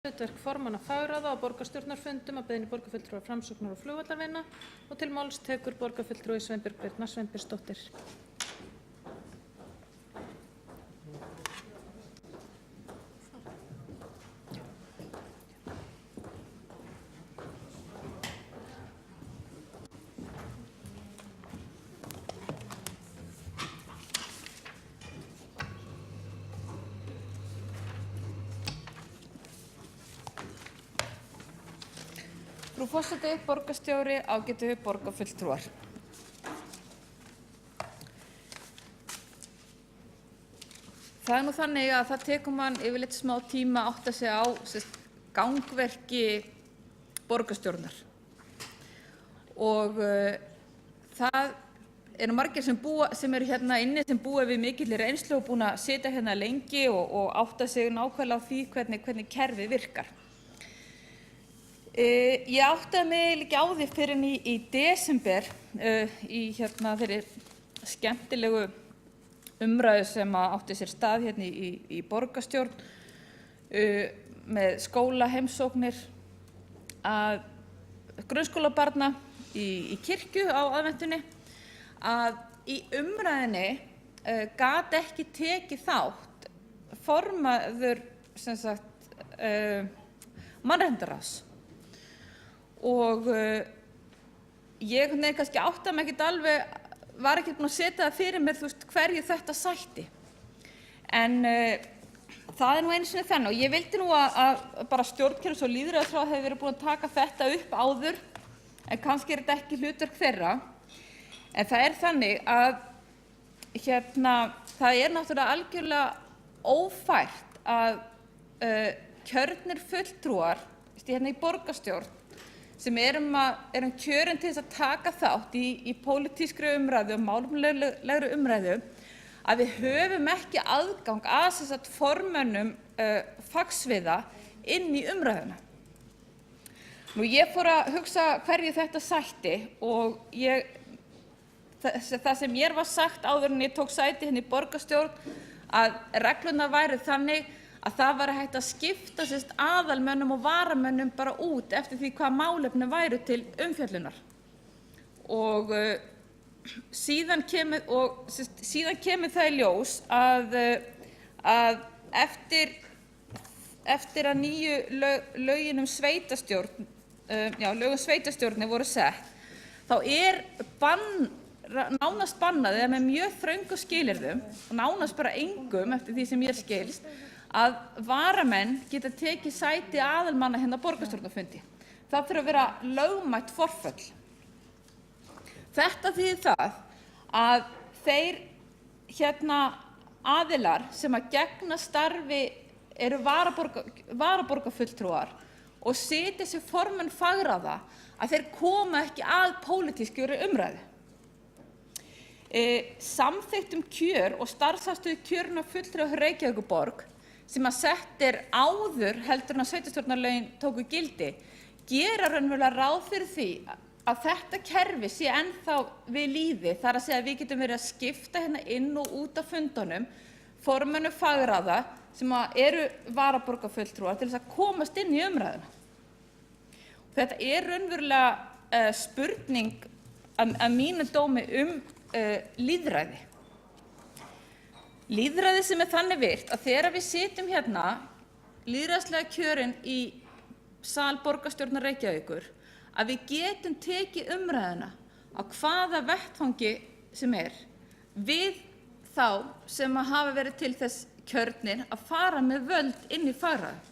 Hlutverk formanna fagráða á borgarstjórnarfundum að beiðni borgarfulltrúa Framsóknar og flugvallarvina og til máls tekur borgarfulltrúi Sveinbjörg Birna Sveinbjörnsdóttir. Frú forseti, borgarstjóri, ágætu borgarfulltrúar. Það nú þannig að það tekur mann yfirleitt smá tíma að átta sig á gangverki borgarstjórnar. Og það eru margir sem eru hérna inni sem búa við mikilli reynslu og búin að sitja hérna lengi og átta sig nákvæmlega á því hvernig kerfið virkar. Ég áttaði mig líka á því fyrir í desember í þeirri skemmtilegu umræðu sem átti sér stað hérna í borgarstjórn með skólaheimsóknir að grunnskólabarna í kirkju á aðventunni að í umræðinni gat ekki tekið þátt formaður mannréttindaráðs. Og ég kannski áttaði mig ekkert alveg, var ekki búin að setja það fyrir mér hverju þetta sætti. En það nú einu sinni þannig og ég vildi nú að bara stjórnkerfis- og lýðræðisráð hefði verið búin að taka þetta upp áður en kannski þetta ekki hlutverk þeirra. En það þannig að það náttúrulega algjörlega ófært að kjörnir fulltrúar hérna í borgarstjórn sem erum kjörin til þess að taka þátt í pólitískri umræðu og málefnalegri umræðu að við höfum ekki aðgang að formönnum fagsviða inn í umræðuna. Nú ég fór að hugsa hverju þetta sætti og það sem mér var sagt áður en ég tók sæti hérna í borgarstjórn að reglurnar væru þannig að það var hægt að skipta aðalmönnum og varamönnum bara út eftir því hvað málefni væru til umfjöllunar. Og síðan kemur það í ljós að eftir að nýju lögin sveitastjórn, lögum sveitastjórnir voru sett, þá nánast bannað eða með mjög þröngu skilyrðum og nánast bara engum eftir því sem ég skilst að varamenn geta tekið sæti aðalmanna hérna á borgarstjórnarfundi. Það þurfa að vera lögmætt forföll. Þetta þýðir það að þeir aðilar sem að gegna starfi eru varaborgarfulltrúar og sitja sem formenn fagráða að þeir koma ekki að pólitískri umræðu. Samþykkt kjör og starfsaðstöðu kjörinna fulltrúa Reykjavíkurborg sem að sett áður heldur en að sveitarstjórnarlögin tóku gildi, gera raunverulega ráð fyrir því að þetta kerfi sé ennþá við lýði, þar að segja að við getum verið að skipta hérna inn og út af fundunum formönnum fagráða sem eru varaborgarfulltrúar til þess að komast inn í umræðuna. Þetta raunverulega spurning að mínu dómi lýðræði. Lýðræði sem þannig virt að þegar við sitjum hérna lýðræðislega kjörin í sal borgarstjórnar Reykjavíkur að við getum tekið umræðuna á hvaða vettvangi sem við þá sem hafa verið til þess kjörnir að fara með völd inn í fagráð.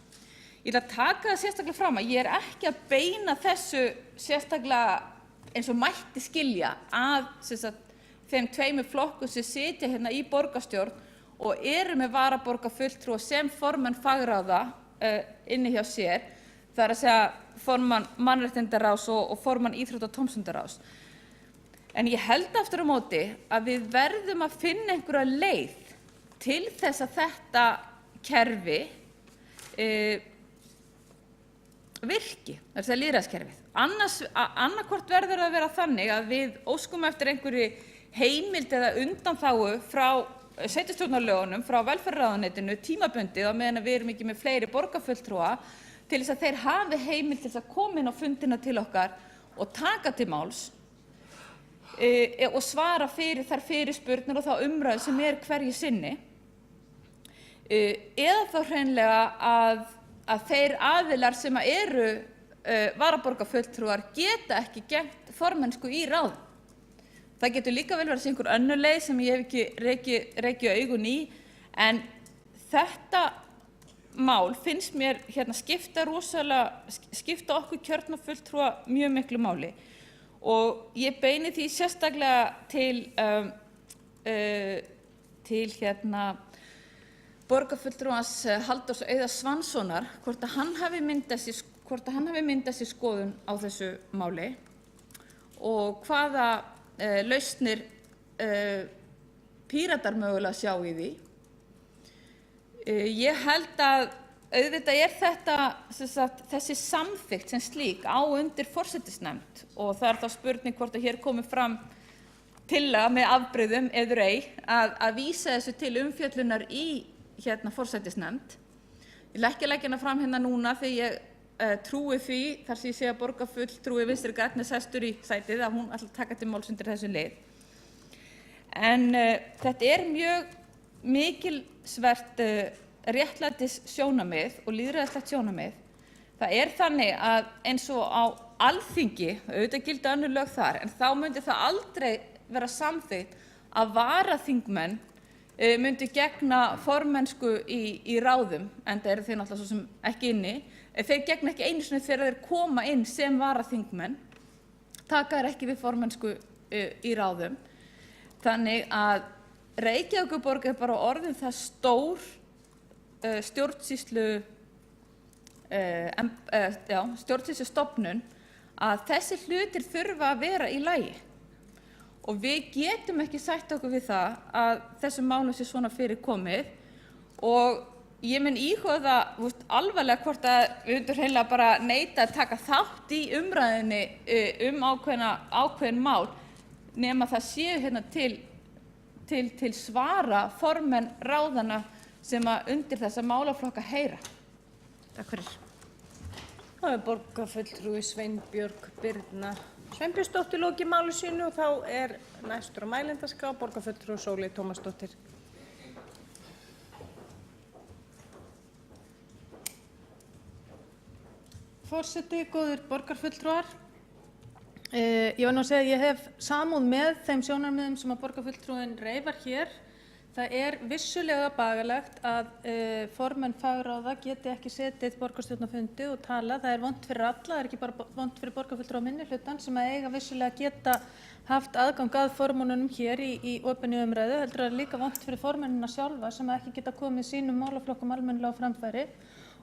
Ég ætla að taka það sérstaklega fram að ég ekki að beina þessu sérstaklega eins og mætti skilja að þeim tveimur flokkum sem sitja hérna í borgarstjórn og eru með varaborgarfulltrúa sem formenn fagráða inni hjá sér, það að segja formann mannréttindaráðs og formann íþrótta- og tómstundaráðs. En ég held aftur á móti að við verðum að finna einhverja leið til þess að þetta kerfi virki, það að segja lýðræðiskerfið. Annaðhvort verður að vera þannig að við óskum eftir einhverju heimild eða undanþágu frá sveitarstjórnarlögunum, frá velferðarráðuneytinu tímabundið á meðan við erum ekki með fleiri borgarfulltrúa til þess að þeir hafi heimild til þess að koma inn á fundina til okkar og taka til máls og svara fyrir þær fyrirspurnir og þá umræðu sem hverju sinni, eða þá hreinlega að þeir aðilar sem eru varaborgarfulltrúar geta ekki gegnt formennsku í ráðum. Það getur líka vel verið einhver önnur leið sem ég hef ekki rekið augun í, en þetta mál finnst mér skipta okkur kjörna fulltrúa mjög miklu máli. Og ég beini því sérstaklega til borgarfulltrúans Halldórs Auðars Svanssonar, hvort hann hafi myndað sér skoðun á þessu máli og hvaða lausnir Píratar mögulega sjá í því. Ég held að auðvitað þetta þessi samþykkt sem slík á undir forsætisnefnd og það þá spurning hvort að hér komi fram tillaga með afbrigðum eður ei að vísa þessu til umfjöllunar í forsætisnefnd. Ég vil ekki leggja hana fram núna því ég trúi því þar sem ég sé að borgarfulltrúi Vinstri grænna sestur í sætið að hún ætlar að taka til máls undir þessu lið. En þetta mjög mikilsvert réttlætis sjónarmið og lýðræðislegt sjónarmið. Það þannig að eins og á Alþingi, auðvitað gilda önnur lög þar, en þá myndi það aldrei vera samþykkt að varaþingmenn myndu gegna formennsku í ráðum, enda eru þeir náttúrulega svo sem ekki inni. Þeir gegna ekki einu sinni þegar þeir koma inn sem varaþingmenn, taka þeir ekki við formennsku í ráðum. Þannig að Reykjavíkurborg bara orðin það stór stjórnsýslustofnun að þessi hlutir þurfa að vera í lagi. Og við getum ekki sætt okkur við það að þessum málum sé svona fyrir komið og ég mun íhuga það alvarlega hvort að við myndum hreinlega bara neita að taka þátt í umræðunni ákveðin mál nema það séu til svara formenn ráðanna sem undir þessa málaflokka heyra. Takk fyrir. Það borgarfulltrúi Sveinbjörg Birna Sveinbjörnsdóttir lokið máli sínu og þá næstur á mælendaskrá borgarfulltrúi Sóley Tómasdóttir. Forseti, góðir borgarfulltrúar. Ég var nú að segja að ég hef samúð með þeim sjónarmiðum sem að borgarfulltrúin reifar hér. Það vissulega bagalegt að formenn fagráða geti ekki setið borgarstjórnarfundi og tala. Það vont fyrir alla, það ekki bara vont fyrir borgarfulltrúa minnihlutann sem að eiga vissulega geta haft aðgang að formönnunum hér í opinni umræðu, heldur að líka vont fyrir formennina sjálfa sem að ekki geta komið sínum málaflokkum almennilega á framfæri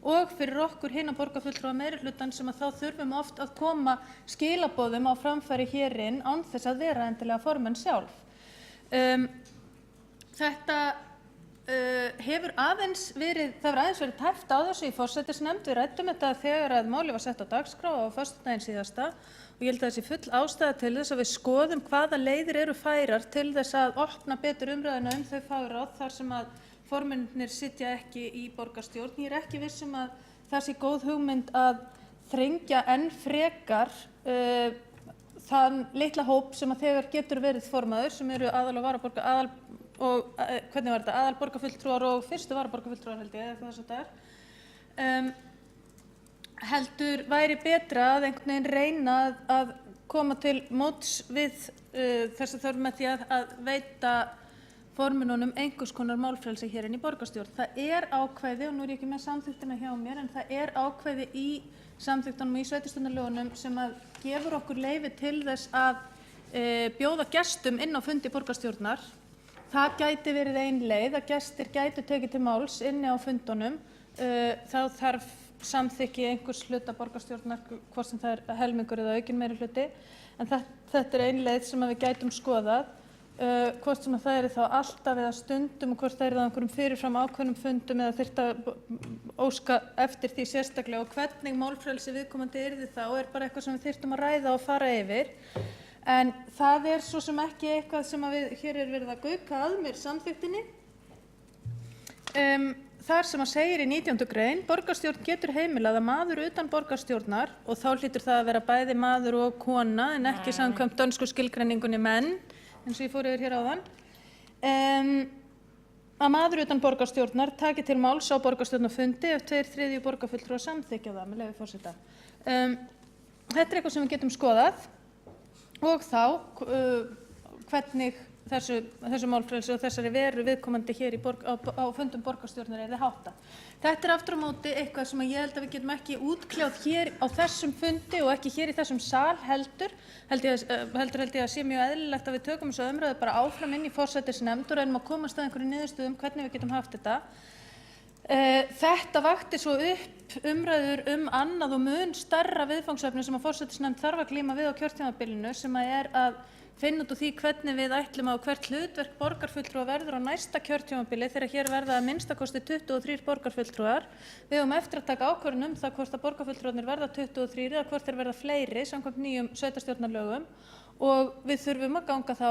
og fyrir okkur hina borgarfulltrúa meirihlutann sem að þá þurfum oft að koma skilaboðum á framfæri hérinn án þess að vera endilega formenn sjálf. Þetta hefur aðeins verið tæpt á þessu í forsætisnefnd. Við ræddum þetta þegar að málið var sett á dagskrá á föstudaginn síðasta og ég held að þessi full ástæða til þess að við skoðum hvaða leiðir eru færar til þess að opna betur umræðuna þau fagráð þar sem að formennirnir sitja ekki í borgarstjórn. Ég ekki viss að það sé góð hugmynd að þrengja enn frekar þann litla hóp sem að þegar getur verið formaður sem eru aðalborgarfulltrúar og fyrstu varaborgarfulltrúar held ég, eða það svo heldur væri betra að einhvern veginn reyna að koma til móts við þess að þörf með því að veita formennunum einhvers konar málfrelsi hér inn í borgarstjórn. Það ákvæði, og nú ég ekki með samþykktina hjá mér, en það ákvæði í samþykktunum í sveitarstjórnarlögunum sem að gefur okkur leyfi til þess að bjóða gestum inn á fundi borgarstjórnar. Það gæti verið ein leið að gestir gætu tekið til máls inni á fundunum. Þá þarf samþykki einhvers hluta borgarstjórnar, hvort sem það helmingur eða aukinn meirihluti. En þetta ein leið sem við gætum skoðað. Hvort sem það þá alltaf eða stundum og hvort það á einhverjum fyrirfram ákveðnum fundum eða þyrfti að óska eftir því sérstaklega og hvernig málfrelsi viðkomandi yrði þá bara eitthvað sem við þyrftum að ræða og fara yfir. En það svo sem ekki eitthvað sem við hér verið að gauka að mér samþykktinni. þar sem að segir í 19. grein, borgarstjórn getur heimilað að maður utan borgarstjórnar, og þá hlýtur það að vera bæði maður og kona en ekki samkvæmt dönsku skilgreiningunni menn, eins og ég fór yfir hér áðan, að maður utan borgarstjórnar taki til máls á borgarstjórnarfundi ef 2/3 borgarfulltrúar samþykkja það, með leyfi forseta. Þetta er eitthvað sem við getum skoðað og þá hvernig þessu málfrelsi og þessari veru viðkomandi hér á fundum borgarstjórnar yrði háttað. Þetta er aftur á móti eitthvað sem ég held að við getum ekki útkljáð hér á þessum fundi og ekki hér í þessum sal heldur held ég að sé mjög eðlilegt að við tökum þessu umræðu bara áfram inn í forsætisnefnd og reynum að komast að einhverju niðurstöðu hvernig við getum haft þetta. Þetta vakti svo upp umræður annað og mun stærra viðfangsefni sem að forsætisnefnd þarf að glíma við á kjörtímabilinu sem er að finna út úr því hvernig við ætlum á hvert hlutverk borgarfulltrúa verður á næsta kjörtímabili þegar hér verða að minnstakosti 23 borgarfulltrúar. Við höfum eftir að taka ákvörðun það hvort að borgarfulltrúarnir verða 23 eða hvort þeir verða fleiri samkvæmt nýjum sveitarstjórnarlögum og við þurfum að ganga þá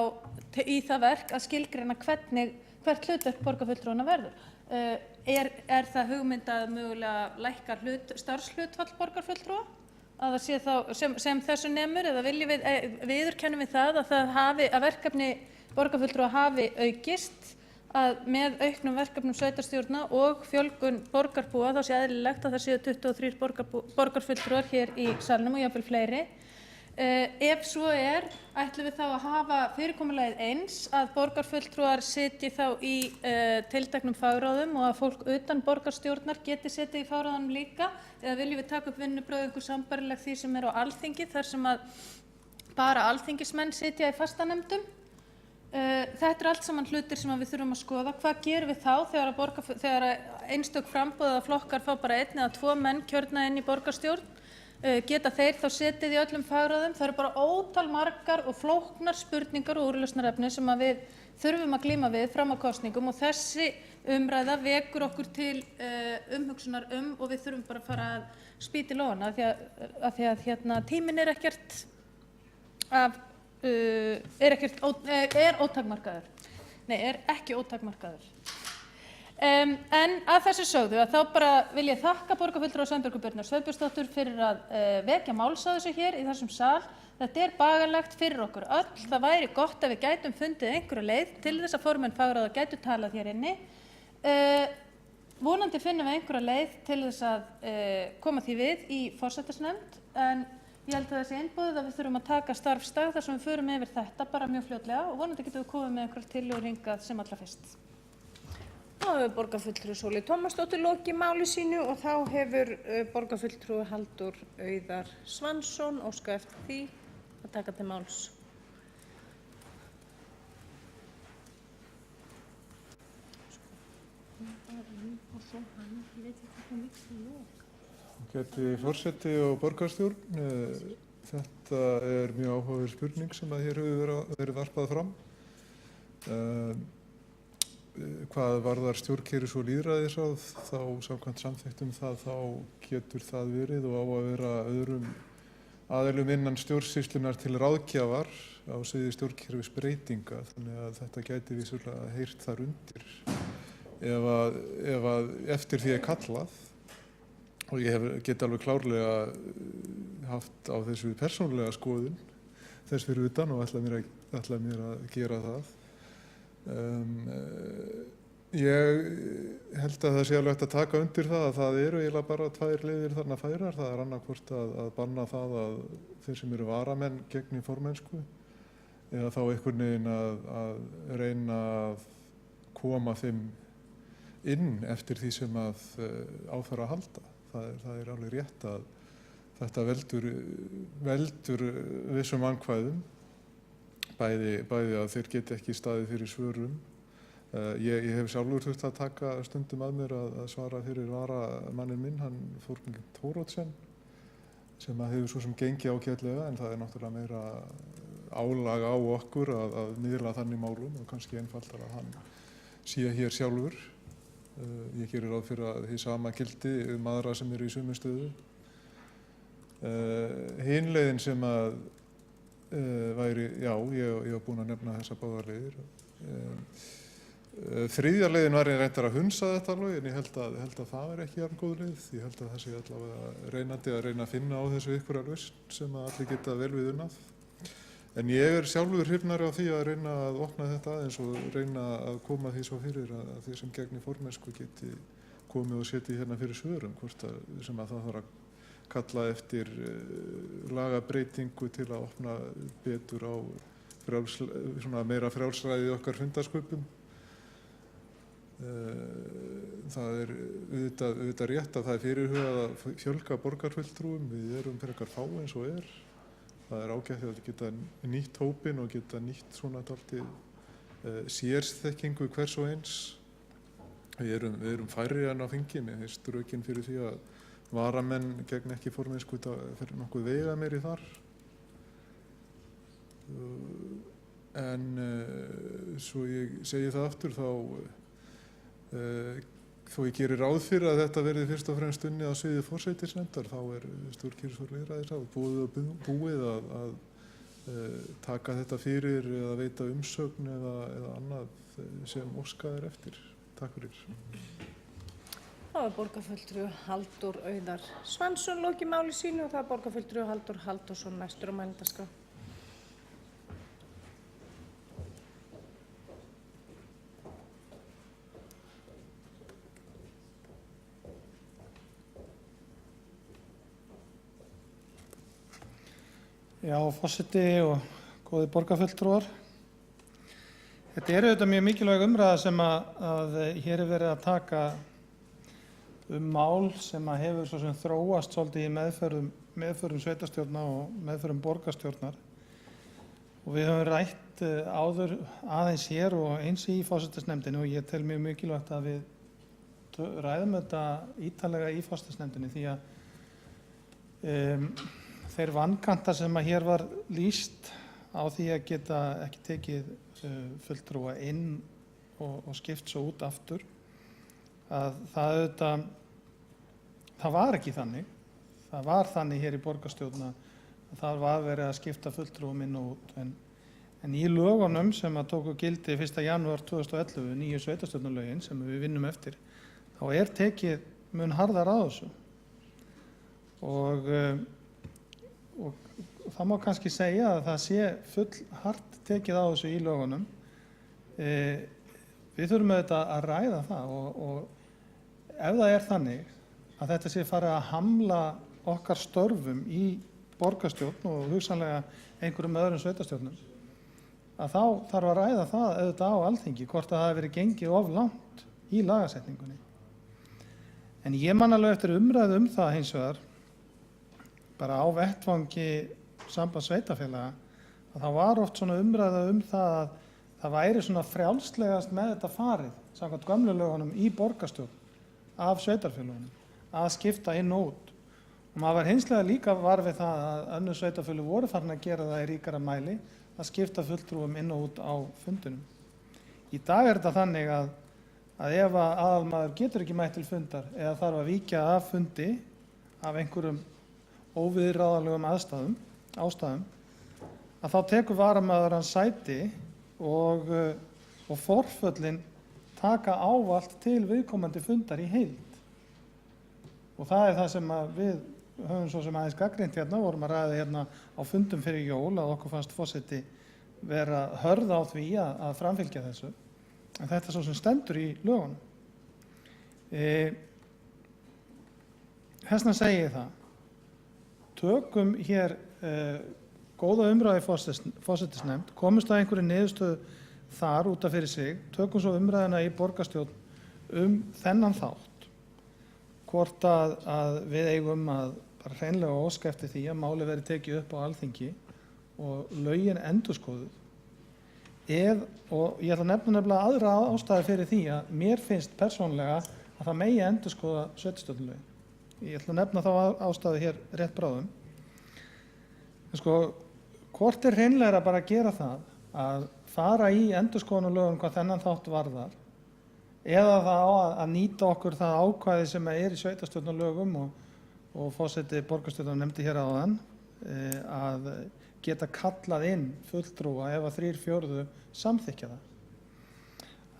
í það verk að skilgreina hvert hlutverk borgarfulltrúanna verður. Er það hugmynd að mögulega lækka starfshlutfall borgarfulltrúa? Að það sé þá sem þessu nemur eða viðurkennum við það að verkefni borgarfulltrúa hafi aukist að með auknum verkefnum sveitarstjórna og fjölgun borgarbúa þá sé eðlilegt að það séu 23 borgarfulltrúar hér í salnum og jafnvel fleiri. Ef svo ætlum við þá að hafa fyrirkomulagið eins að borgarfulltrúar sitji þá í tilteknum fagráðum og að fólk utan borgarstjórnar geti setið í fagráðunum líka eða viljum við taka upp vinnubrögð einhver sambærileg því sem á Alþingi þar sem að bara alþingismenn sitja í fastanefndum. Þetta allt saman hlutir sem við þurfum að skoða. Hvað gerum við þá þegar einstök framboð eða flokkar fá bara 1 eða 2 menn kjörna inn í borgarstjórn? Geta þeir þá setið í öllum fagráðum? Það eru bara ótal margar og flóknar spurningar og úrlausnarefni sem að við þurfum að glíma við fram á kosningum og þessi umræða vekur okkur til umhugsunar og við þurfum bara að fara að spýta í lófana af því að tíminn er ótakmarkaður. Nei, er ekki ótakmarkaður. En að þessu sögðu að þá bara vil ég þakka borgarfulltrúa Sveinbjörgu Birnu Sveinbjörnsdóttur fyrir að vekja máls á þessu hér í þessum sal. Þetta er bagalegt fyrir okkur öll. Það væri gott að við gætum fundið einhverja leið til þess að formenn fagráða gætu talað hér inni. Vonandi finnum við einhverja leið til þess að koma því við í forsætisnefnd en ég held að það sé einboðið að við þurfum að taka starfsdag þar sem við förum yfir þetta bara mjög fljótlega og vonandi getum við komið með einhverjar tillögur hingað sem allra fyrst. Þá hefur borgarfulltrúi Sóley Tómasdóttir lokið máli sínu og þá hefur borgarfulltrúi Halldór Auðar Svansson óskað eftir því að taka til máls. Gæti forseti og borgarstjórn, þetta er mjög áhugaverð spurning sem að hér hefur verið varpað fram. Hvað varðar stjórnkerfis og lýðræðisráð, þá samkvæmt samþykktum það, þá getur það verið og á að vera öðrum aðilum innan stjórnsýslunnar til ráðgjafar á sviði stjórnkerfisbreytinga, þannig að þetta gæti vissulega heyrt þar undir ef að eftir því er kallað. Og ég get alveg klárlega haft á þessu persónulega skoðun þess fyrir utan og ætla mér að gera það. Ég held að það sé alveg hægt að taka undir það að það eru eiginlega bara 2 leiðir þarna færar. Það er annaðhvort að banna það að þeir sem eru varamenn gegni formennsku eða þá einhvern veginn að reyna að koma þeim inn eftir því sem að á þarf að halda. Það er alveg rétt að þetta veldur vissum vandkvæðum. Bæði að þeir geti ekki staðið fyrir svörum. Ég hef sjálfur þurft að taka stundum að mér að svara fyrir varamannin minn, hann Þórgnýr Thoroddsen, sem að hefur svo sem gengið ágætlega en það er náttúrulega meira álag á okkur að miðla þannig málum og kannski einfaldar að hann sé hér sjálfur. Ég gerir ráð fyrir að hið sama gildi aðra sem eru í sömu stöðu. Hin leiðin sem að væri, já, ég var búinn að nefna þessa báðar leiðir, Þriðja leiðin var reyndar að hunsa þetta alveg, en ég held að það er ekki jafn góð leið. Ég held að það sé allavega reynandi að reyna að finna á þessu einhverja lausn sem að allir geta vel við unnað. En ég er sjálfur hrifnari á því að reyna að opna þetta aðeins og reyna að koma því svo fyrir að þeir sem gegni formennsku geti komið og setið hérna fyrir svörum, hvort sem að það þarf að kalla eftir lagabreytingu til að opna betur á svona meira frjálsræði í okkar fundarsköpum. Það er auðvitað rétt að það er fyrirhugað að fjölga borgarfulltrúum. Við erum frekar fá eins og er. Það er ágætt að geta nýtt hópinn og geta nýtt svona dálítið sérþekkingu hvers og eins. Við erum færri en á þingi. Mér finnst rökin fyrir því að varamenn gegn ekki formennsku fyrir nokkuð veigameiri þar. En svo ég segi það aftur þó ég gerir ráð fyrir að þetta verði fyrst og fremst unnið á sviði forsætisnefndar, þá er stjórnskipunar- og lýðræðisráð búið að taka þetta fyrir eða veita umsögn eða annað sem óskað er eftir. Takk fyrir. Þá er borgarfulltrúi Halldór Auðar Svansson lokið máli sínu og það er borgarfulltrúi Halldór Halldórsson næstur á mælendaskrá. Já, forseti og góðir borgarfulltrúar. Þetta er auðvitað mjög mikilvæg umræða sem að hér er verið að taka mál sem að hefur svo sem þróast svolítið í meðförum sveitarstjórna og meðförum borgarstjórnar. Og við höfum rætt áður aðeins hér og eins í forsætisnefndinni og ég tel mjög mikilvægt að við ræðum þetta ítarlega í forsætisnefndinni því að þeir vankantar sem að hér var lýst á því að geta ekki tekið fulltrúa inn og skipt svo út aftur, að það var ekki þannig. Það var þannig hér í borgarstjórn að það var verið að skipta fulltrúum inn og út. En í lögunum sem að tóku gildi 1. janúar 2011, nýju sveitarstjórnarlögin sem við vinnum eftir, þá er tekið mun harðar á þessu. Og það má kannski segja að það sé full hart tekið á þessu í lögunum. Við þurfum auðvitað að ræða það og ef það er þannig að þetta sé farið að hamla okkar störfum í borgarstjórn og hugsanlega einhverjum öðrum sveitarstjórnum, að þá þarf að ræða það auðvitað á Alþingi hvort að það hafi verið gengið of langt í lagasetningunni. En ég man alveg eftir umræðu það hins vegar, bara á vettvangi Sambands sveitarfélaga, að það var oft svona umræða það að það væri svona frjálslegast með þetta farið samkvæmt gömlu lögunum í borgarstjórn af sveitarfélögunum að skipta inn og út. Og maður var hinslega líka var við það að önnur sveitarfélög voru farin að gera það í ríkara mæli að skipta fulltrúum inn og út á fundunum. Í dag er þetta þannig að ef aðalmaður getur ekki mætt til fundar eða þarf að víkja af fundi af einhverjum óviðráðanlegum ástæðum, að þá tekur varamaður hans sæti og forföllin taka ávallt til viðkomandi fundar í heild. Og það er það sem við höfum svo sem aðeins gagnrýnt hérna, vorum að ræða hérna á fundum fyrir jól að okkur fannst forseti vera hörð á því að framfylgja þessu. En þetta er svo sem stendur í lögunum. Þess vegna segi ég það. Tökum hér góða umræðu í forsætisnefnd, komumst að einhverju niðurstöðu þar út af fyrir sig, tökum svo umræðuna í borgarstjórn þennan þátt, hvort að við eigum að bara hreinlega óska eftir því að máli verið tekið upp á Alþingi og lögin endurskoðuð. Og ég ætla að nefna nefnilega aðra ástæðu fyrir því að mér finnst persónlega að það megi endurskoða sveitarstjórnarlögin. Ég ætla að nefna þá ástæðu hér rétt bráðum. En sko, hvort er hreinlega bara að gera það að fara í endurskoðunarlögum hvað þennan þátt varðar, eða það á að nýta okkur það ákvæði sem er í sveitarstjórnarlögum og forseti borgarstjórnar nefndi hér áðan, að geta kallað inn fulltrúa ef að 3/4 samþykkja það.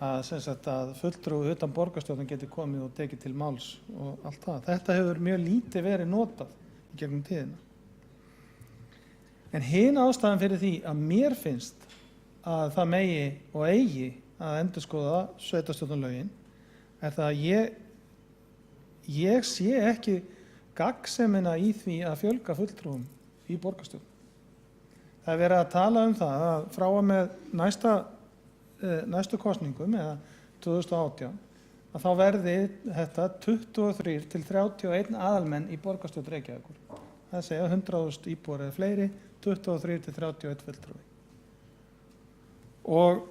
að fulltrúi utan borgarstjórnar geti komið og tekið til máls og allt það. Þetta hefur mjög lítið verið notað í gegnum tíðina. En hin ástæðan fyrir því að mér finnst að það megi og eigi að endurskoða sveitarstjórnarlögin er það að ég sé ekki gagnsemina í því að fjölga fulltrúum í borgarstjórn. Það er verið að tala um það að frá og með næstu kosningum eða 2018 að þá verði þetta 23 til 31 aðalmenn í borgarstjórn Reykjavíkur. Það segja 100.000 íbúar eða fleiri, 23 til 31 fulltrúi. Og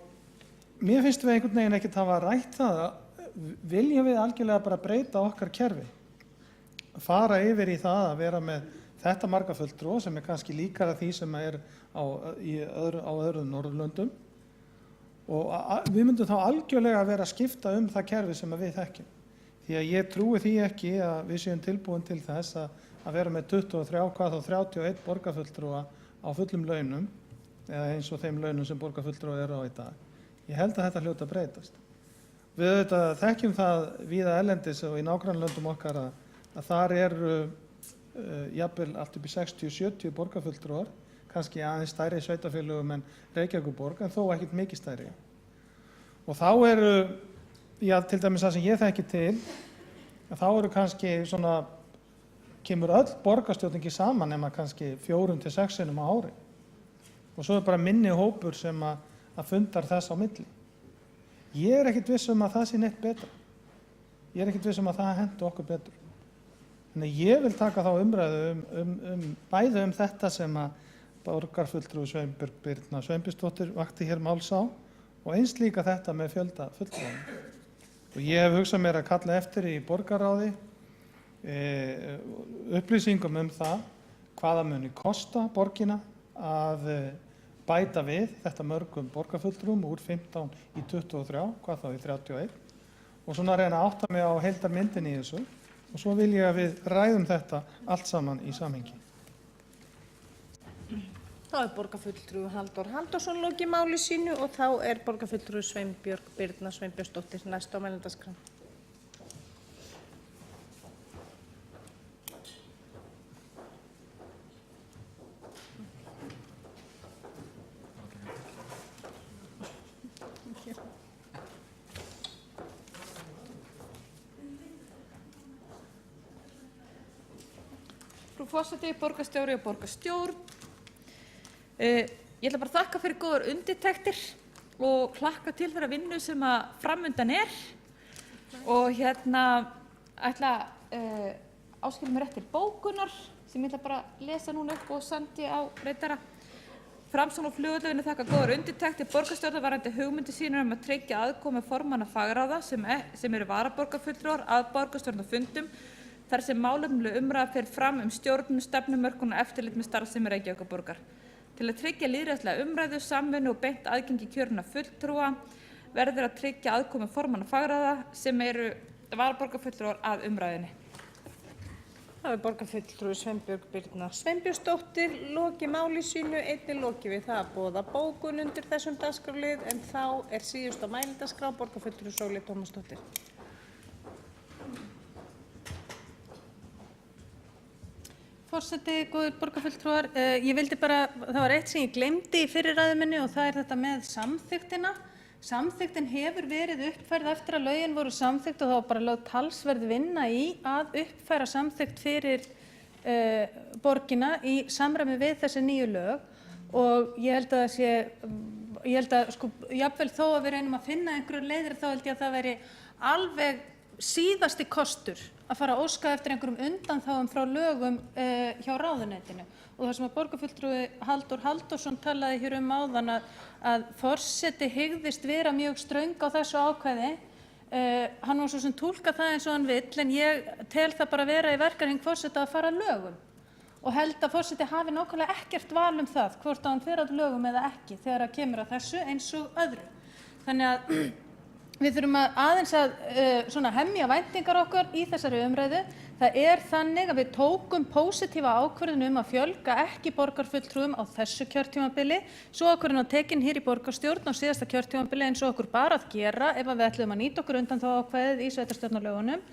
mér finnst við einhvern veginn ekkert hafa rætt það að viljum við algjörlega bara breyta okkar kerfi, fara yfir í það að vera með þetta marga fulltrúa sem er kannski líkara því sem er á öðrum Norðurlöndum og við myndum þá algjörlega að vera að skipta það kerfi sem við þekkjum. Því að ég trúi því ekki að við séum tilbúin til þess að vera með 23, hvað þá 31 borgarfulltrúa á fullum launum eða eins og þeim launum sem borgarfulltrúa eru á í dag. Ég held að þetta hljóta að breytast. Við auðvitað þekkjum það víða erlendis og í nágrannalöndum okkar að þar eru jafnvel allt upp í 60-70 borgarfulltrúar, kannski aðeins stærri sveitarfélögum en Reykjavíkurborg en þó ekkert mikið stærri. Og þá eru, til dæmis það sem ég þekki til, þá eru kannski svona, kemur öll borgarstjórn ekki saman nema kannski 4 til 6 sinnum á ári. Og svo er bara minni hópur sem að fundar þess á milli. Ég er ekkert viss að það sé neitt betra. Ég er ekkert viss að það henti okkur betur. Þannig ég vil taka þá umræðu bæði þetta sem að borgarfulltrúi Sveinbjörg Birna Sveinbjörnsdóttir vakti hér máls á og eins líka þetta með fjölda fulltrúa. Og ég hef hugsað mér að kalla eftir í borgarráði upplýsingum það hvaða muni kosta borgina að bæta við þetta mörgum borgarfulltrúum úr 15 í 23, hvað þá í 31 og svona reyna að átta mig á heildarmyndin í þessu og svo vil ég að við ræðum þetta allt saman í samhengi. Þá er borgarfulltrúi Halldór Halldórsson lokið máli sínu og þá er borgarfulltrúi Sveinbjörg Birna Sveinbjörnsdóttir næst á mælendaskrá. Frú forseti, borgarstjóri og borgarstjórn. Ég ætla bara að þakka fyrir góðar undirtektir og hlakka til þeirra vinnu sem að framundan er og ætla áskilja mér rétt til bókunar sem ég ætla bara að lesa núna upp og sendi á reytara. Framsókn og flugvöllurinn þakka góðar undirtektir borgarstjórnar varðandi hugmyndir sínar að tryggja aðkomu formanna fagráða sem eru varaborgarfulltrúar að borgarstjórnarfundum þar sem málefnaleg umræða fer fram stjórnun, stefnumörkun og eftirlit með starfsemi Reykjavíkurborgar. Til að tryggja lýðræðislega umræðu, samvinnu og beint aðgengi kjörinna fulltrúa verður að tryggja aðkomu formanna fagráða sem eru varaborgarfulltrúar að umræðunni. Það er borgarfulltrúi Sveinbjörg Birna Sveinbjörnsdóttir lokið máli sínu, einnig lokið við það að boða bókun undir þessum dagskrárlið en þá er síðust á mælendaskrá borgarfulltrúi Sóley Tómasdóttir. Forseti, góðir borgarfulltrúar, ég vildi bara, það var eitt sem ég gleymdi í fyrri ræðu minni og það er þetta með samþykktina. Samþykktin hefur verið uppfærð eftir að lögin voru samþykkt og þá var bara lögð talsverð vinna í að uppfæra samþykkt fyrir borgina í samræmi við þessi nýju lög og ég held að sko, jafnvel þó að við reynum að finna einhverjar leiðir þá held ég að það veri alveg síðasti kostur að fara að óska eftir einhverjum undanþágum frá lögum hjá ráðuneytinu og það sem að borgarfulltrúi Halldór Halldórsson talaði hér áðan að forseti hygðist vera mjög ströng á þessu ákvæði hann var svo sem túlka það eins og hann vill en ég tel það bara vera í verkahring forseta að fara að lögum og held að forseti hafi nákvæmlega ekkert val það hvort hann fer að lögum eða ekki þegar að kemur að þessu eins og öðru. Þannig að við þurfum aðeins að hemja væntingar okkar í þessari umræðu Það er þannig að við tókum pósitífa ákvörðun að fjölga ekki borgarfulltrúum á þessu kjörtímabili. Svo ákvörðun var tekin hér í borgarstjórn á síðasta kjörtímabili eins og okkur bara að gera ef við ætluðum að nýta okkur undanþáguákvæðið í sveitarstjórnarlögunum.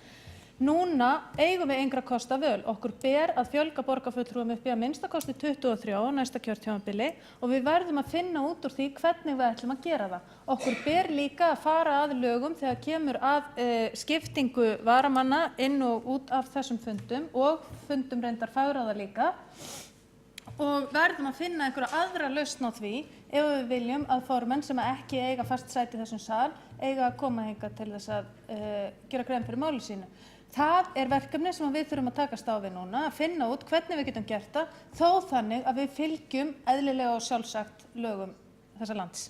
Núna eigum við engra kosta völ. Okkur ber að fjölga borgarfulltrúum upp í að minnsta kosti 23 á næsta kjörtímabili og við verðum að finna út úr því hvernig við ætlum að gera það. Okkur ber líka að fara að lögum þegar kemur að skiptingu varamanna inn og út af þessum fundum og fundum reyndar fagráða líka og verðum að finna einhverja aðra lausn á því ef við viljum að formenn sem ekki eiga fast sæti í þessum sal eiga að koma hingað til þess að gera grein fyrir máli sínu. Það er verkefni sem við þurfum að takast á við núna, að finna út hvernig við getum gert það, þó þannig að við fylgjum eðlilega og sjálfsagt lögum þessa lands.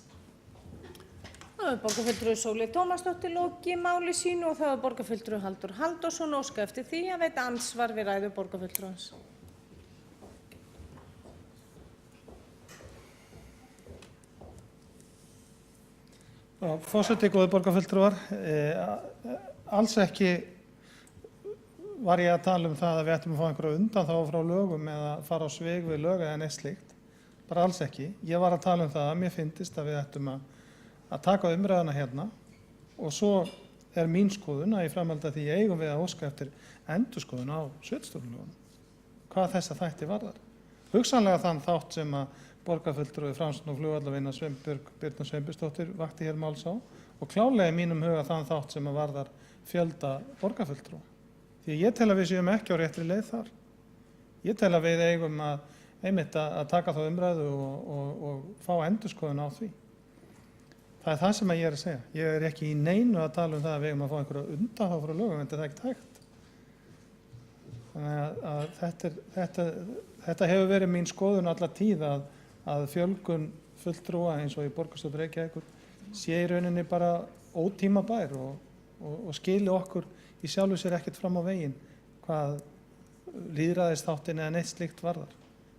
Það er borgarfulltrúi Sóley Tómasdóttir lokið máli sínu og það er borgarfulltrúi Halldór Halldórsson óska eftir því að veita andsvar við ræðu borgarfulltrúans. Forseti, góðir borgarfulltrúar, alls ekki var ég að tala það að við ættum að fá einhverja undanþágu frá lögum eða fara á svig við lög eða neitt slíkt. Bara alls ekki. Ég var að tala það að mér finnst að við ættum að taka umræðuna hérna og svo er mín skoðun að í framhaldi af því eigum við að óska eftir endurskoðun á sveitarstjórnarlögunum. Hvað þessa þætti varðar. Hugsanlega þann þátt sem að borgarfulltrúi Framsóknar og flugvallavinna Birna Sveinbjörnsdóttir vakti hér máls á og klárlega í mínum huga þann þátt sem að varðar fjölda borgarfulltrúa. Því ég tel að við séum ekki á réttri leið þar. Ég tel að við eigum einmitt að taka þá umræðu og fá endurskoðun á því. Það er það sem ég er að segja. Ég er ekki í neinu að tala það að við eigum að fá einhverja undanþágu frá lögum, en þetta er ekkert hægt. Þannig að þetta hefur verið mín skoðun alla tíð að fjölgun fulltrúa eins og í borgarstjórn Reykjavíkur sé í rauninni bara ótímabær og skili okkur í sjálfu sér ekkert fram á veginn hvað lýðræðisþáttinn eða neitt slíkt varðar.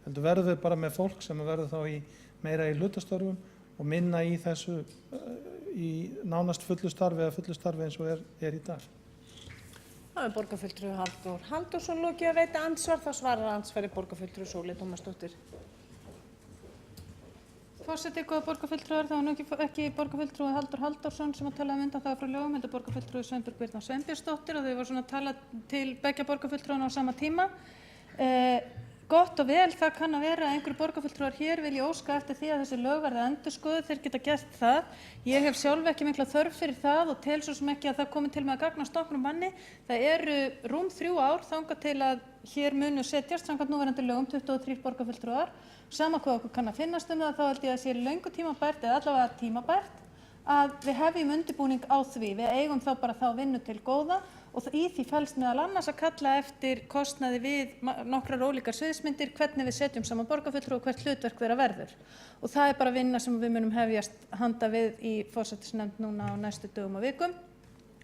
Heldur verðum við bara með fólk sem verður þá meira í hlutastörfum og minna í þessu í nánast fullu starfi eða fullu starfi eins og er í dag. Það er borgarfulltrúi Halldór Halldórsson lokið að veita andsvar, þá svarar andsvari borgarfulltrúi Sóley Tómasdóttir. Forseti, góða borgarfulltrúar, það var nú ekki borgarfulltrúi Halldór Halldórsson sem að tala undanþágu frá lögum, heldur borgarfulltrúi Sveinbjörg Birna Sveinbjörnsdóttir og þau voru svona að tala til beggja borgarfulltrúanna á sama tíma. Gott og vel, það kann að vera að einhverju borgarfulltrúar hér vilja óska eftir því að þessi lög verði endurskoðuð, þeir geta gert það. Ég hef sjálf ekki mikla þörf fyrir það og tel svo sem ekki að það komi til með að gagnast nokkrum manni. Það eru rúm 3 ár þangað til að hér munu setjast samkvæmt núverandi lögum 23 borgarfulltrúar. Sama hvað okkur kann að finnast það, þá held ég að sé löngu tímabært eða allavega tímabært að við hefjum undirbúning á því. Við eigum þá bara þá vinnu til góða og í því felst meðal annars að kalla eftir kostnaði við nokkrar ólíkar sviðsmyndir, hvernig við setjum saman borgarfulltrúa og hvert hlutverk þeirra verður. Og það er bara vinna sem við munum hefjast handa við í forsætisnefnd núna á næstu dögum og vikum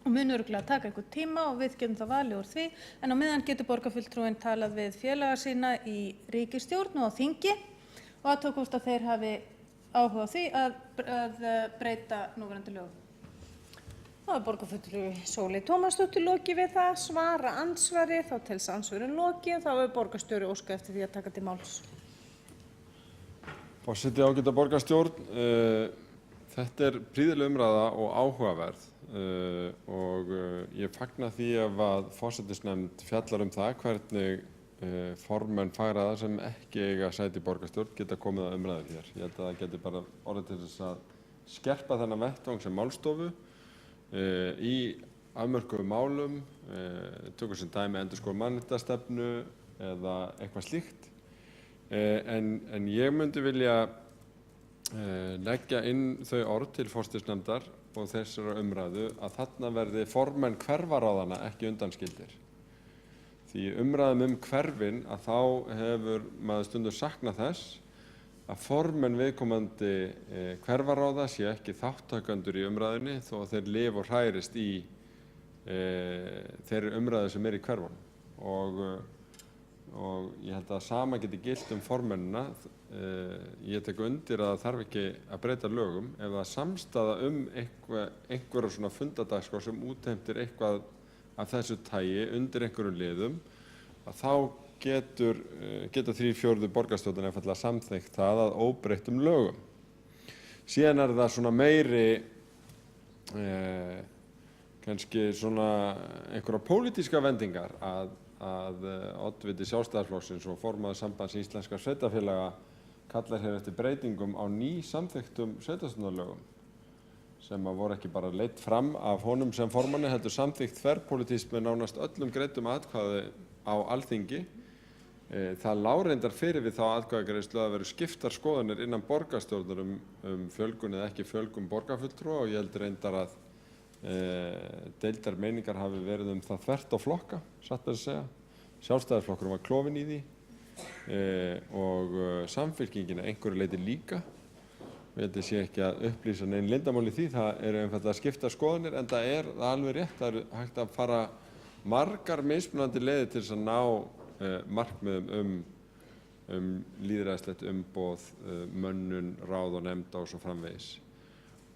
og mun örugglega taka einhvern tíma og við getum það valið úr því, en á meðan getur borgarfulltrúin talað við félaga sína í ríkisstjórn og á þingi og athugað hvort að þeir hafi áhuga á því að breyta núverandi lögum. Það er borgarfulltrúi Sóley Tómasdóttir lokið við það, svara andsvari, þá telst andsvörin lokið og þá er borgarstjóri óskað eftir því að taka til máls. Forseti, ágæta borgarstjórn, þetta er prýðileg umræða og áhugaverð og ég fagna því að forsætisnefnd fjallar það hvernig formenn fagráða sem ekki eiga sæti í borgarstjórn geta komið að umræðu hér. Ég held að það geti bara orðið til þess að skerpa þennan vettvang sem málstofu í afmörkuðum málum, tökum sem dæmi endurskoðun mannréttindastefnu eða eitthvað slíkt. En ég myndi vilja leggja inn þau orð til forsætisnefndar og þessara umræðu að þarna verði formenn hverfaráðanna ekki undanskildir. Því umræðum hverfin að þá hefur maður stundum saknað þess að formenn viðkomandi hverfaráða sé ekki þáttakendur í umræðunni þó að þeir lifa og hrærist í þeirri umræðu sem í hverfunum. Og ég held að sama geti gilt formennina. Ég tek undir að það þarf ekki að breyta lögum ef það samstaða einhverja svona fundadagskrá sem útheimtir eitthvað af þessu tagi undir einhverjum liðum, að þá geta 3/4 borgarstjórnar einfaldlega samþykkt það að óbreyttum lögum. Síðan það svona meiri, kannski svona einhverja pólitíska vendingar að oddviti Sjálfstæðisflokksins og formaður Sambands íslenskra sveitarfélaga kallar hér eftir breytingum á samþykktum sveitarstjórnarlögum sem voru ekki bara leidd fram af honum sem formanni, heldur samþykkt þverpólitískt með nánast öllum greiddum atkvæði á Alþingi. Það lá reyndar fyrir við þá atkvæðagreiðslu að veru skiptar skoðanir innan borgarstjórnar fjölgun eða ekki fjölgun borgarfulltrúa, og ég held reyndar að deildar meiningar hafi verið það þvert á flokka, satt að segja. Sjálfstæðisflokkurinn var klofinn í því og Samfylkingin einhverju leyti líka. Ég held að sé ekki að upplýsa neinn leyndarmál í því, það eru einfaldlega skiptar skoðanir, en það er alveg rétt, það er hægt að fara margar mismunandi leiðir til þess að ná markmiðum lýðræðislegt umboð, mönnun, ráð og nefnda og svo framvegis.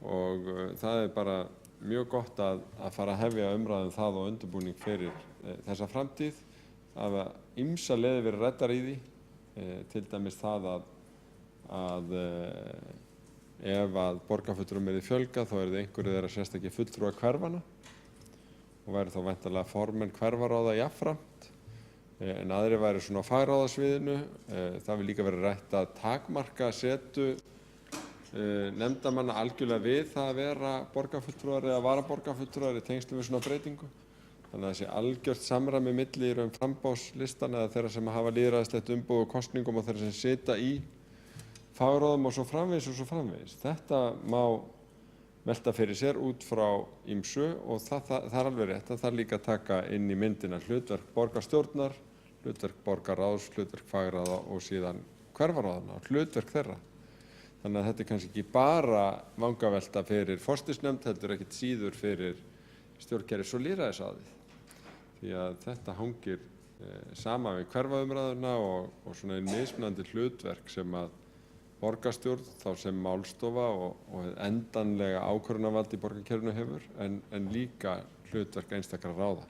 Og það er bara mjög gott að fara að hefja umræðum það og undirbúning fyrir þessa framtíð. Það hafa ýmsar leiðir verið ræddar í því, til dæmis það að ef að borgarfulltrúum fjölgað þá það einhverju þeirra sérstakir fulltrúar hverfanna og væri þá væntanlega formenn hverfaráða jafnframt, en aðrir væri svona á fagráðasviðinu. Það vil líka verið rætt að takmarka setu nefndarmanna algjörlega við það að vera borgarfulltrúar eða varaborgarfulltrúar í tengslum við svona breytingu. Þannig að það sé algjört samræmi milli í framboðslistan eða þeirra sem hafa lýðræðislegt umboð og kosningum og þeirra sem sita í fagráðum og svo framvegis. Þetta má velta fyrir sér út frá ýmsu, og það er alveg rétt að það líka taka inn í myndina hlutverk borgarstjórnar, hlutverk borgarráðs, hlutverk fagráða og síðan hverfaráðanna, hlutverk þeirra. Þannig að þetta er kannski ekki bara vangavelta fyrir forsætisnefnd, heldur ekkert síður fyrir stjórnkerfis- og lýðræðisáðið. Því að þetta hangir sama við hverfaumræðuna og svona mismunandi hlutverk sem að borgarstjórn, þá sem málstofa og endanlega ákvörðunarvald í borgarkerfinu hefur, en líka hlutverk einstakra ráða.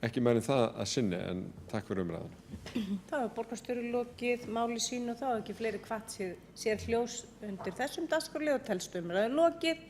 Ekki meira en það að sinni, en takk fyrir umræðuna. Þá hefur borgarstjóri lokið máli sínu og þá hefur ekki fleiri hvatt sér hljós undir þessum dagskrárlið og telst umræðu lokið.